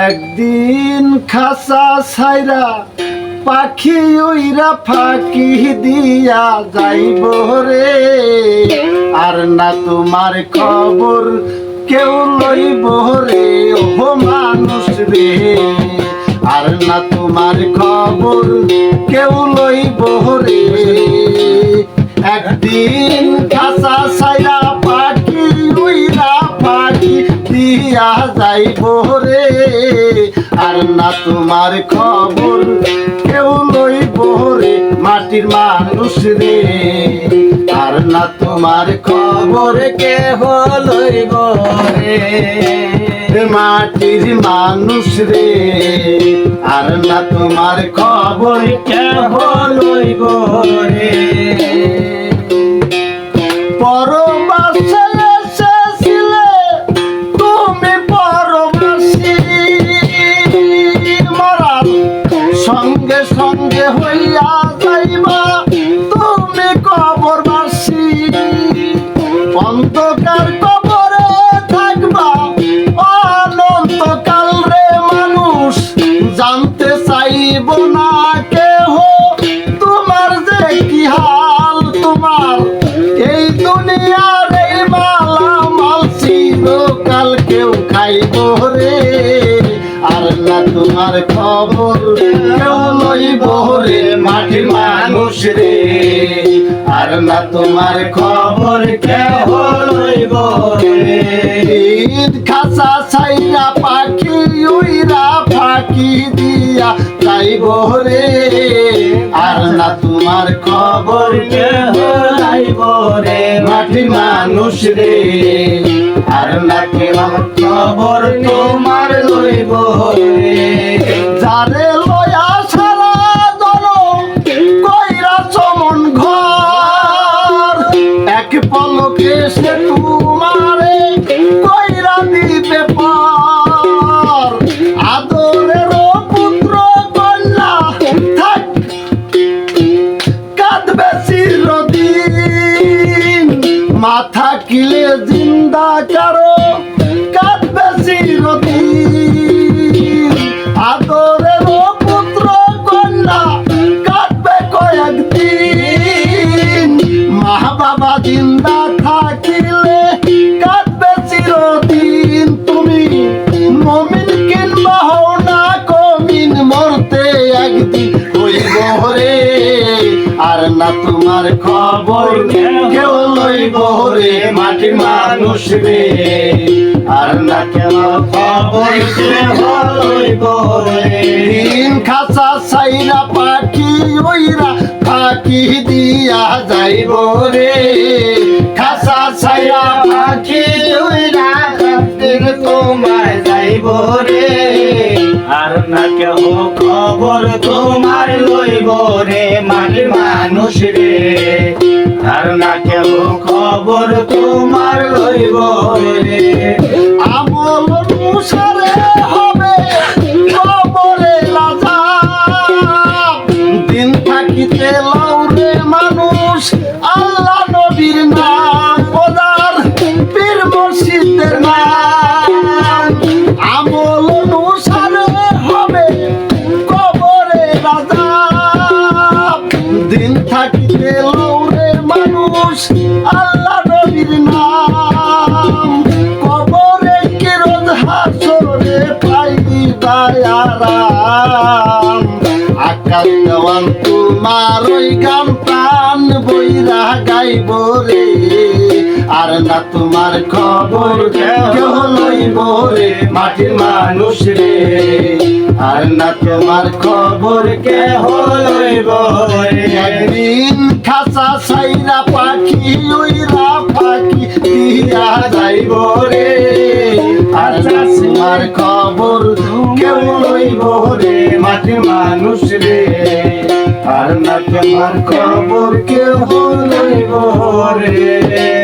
একদিন খাসা ছাইরা পাখি উইরা ফাঁকি দিয়া যাইব রে, আর না তোমার খবর কেউ লইব রে ও মানুষ রে, আর না তোমার খবর কেউ লইব রে। একদিন খাসা ছাইরা পাখি উইরা ফাঁকি দিয়া যাইব রে, আর না তোমার খবর কেউ লইব রে মাটির মানুষ রে, আর না তোমার খবর কেহ লইব রে মাটির মানুষ রে, আর না তোমার খবর কেহ লইব রে। পরবাসে এসেছিলে তুমি পরবাসী, মরার সঙ্গে সঙ্গে হইয়া যাইবা তুমি কবরবাসী, অন্ধকার কবরে থাকবা অনন্তকাল রে মানুষ জানতে চাইব না কেহ তোমার যে কি হাল, তোমার এই দুনিয়ার এই মালামাল চিরকাল কেউ খাইব রে, আর না তোমার খবর কেউ লইব রে মাটির মানুষ রে, আর না তোমার খবর কেউ লইব রে। খাসা ছাইরা পাখি উইরা ফাঁকি দিয়া যাইব রে, আর না তোমার খবর কেউ লইব রে মাটির মানুষ রে, আর না তোমার খবর তোমার লইব রে। যারে লয়া সারা জনম কইরা চমন ঘর, এক পলকে সে তোমারে কইরা দিবে পর, আদরের পুত্র কন্যা থাক কাঁদবে চিরদিন, মাথা কিলে জিন্দা কারো কাঁদবে চিরদিন, আদরের পুত্র কন্যা কাঁদবে কয়েকদিন, মা বাবা জিন্দা থাকিলে কাঁদবে চিরদিন। তুমি মমিন কিংবা হও না কমিন মরতে একদিন হইব রে, আর না তোমার খবর কেউ লইব রে মাটির মানুষ রে, আর না কেউ খবর কেউ লইব রে। খাসা ছাইরা পাখি উইরা ফাঁকি দিয়া যাইব রে, খাসা ছাইরা পাখি উইরা একদিন তোমায় যাইব রে, আর না কেউ খবর তোমার লইব রে মাটির মানুষ রে, আর না কেউ খবর তোমার লইব রে। আমল অনুসারে হবে খবরে লাজাব, দিন থাকিতে লৌরে মানুষ আল্লাহ নবীর নাম, ওদার পীর মুর্শিদের নাম। আমল অনুসারে হবে কবরে লাজাব, দিন থাকিতে লৌরে মানুষ আল্লাহ নবীর নাম, কবরে কি রোজ হাসরে পাইবা আরাম। আকাল দেওয়ান তোমার ওই গান প্রাণ বইরা গাইব রে, আর না তোমার খবর কেউ লইব রে মাটির মানুষ রে, আর না তোমার খবর কেহ লইব রে। একদিন খাসা ছাইরা পাখি উইরা ফাঁকি দিয়া যাইব রে, আর না তোমার খবর কেউ লইব রে মাটির মানুষ রে, আর না তোমার খবর কেউ লইব রে।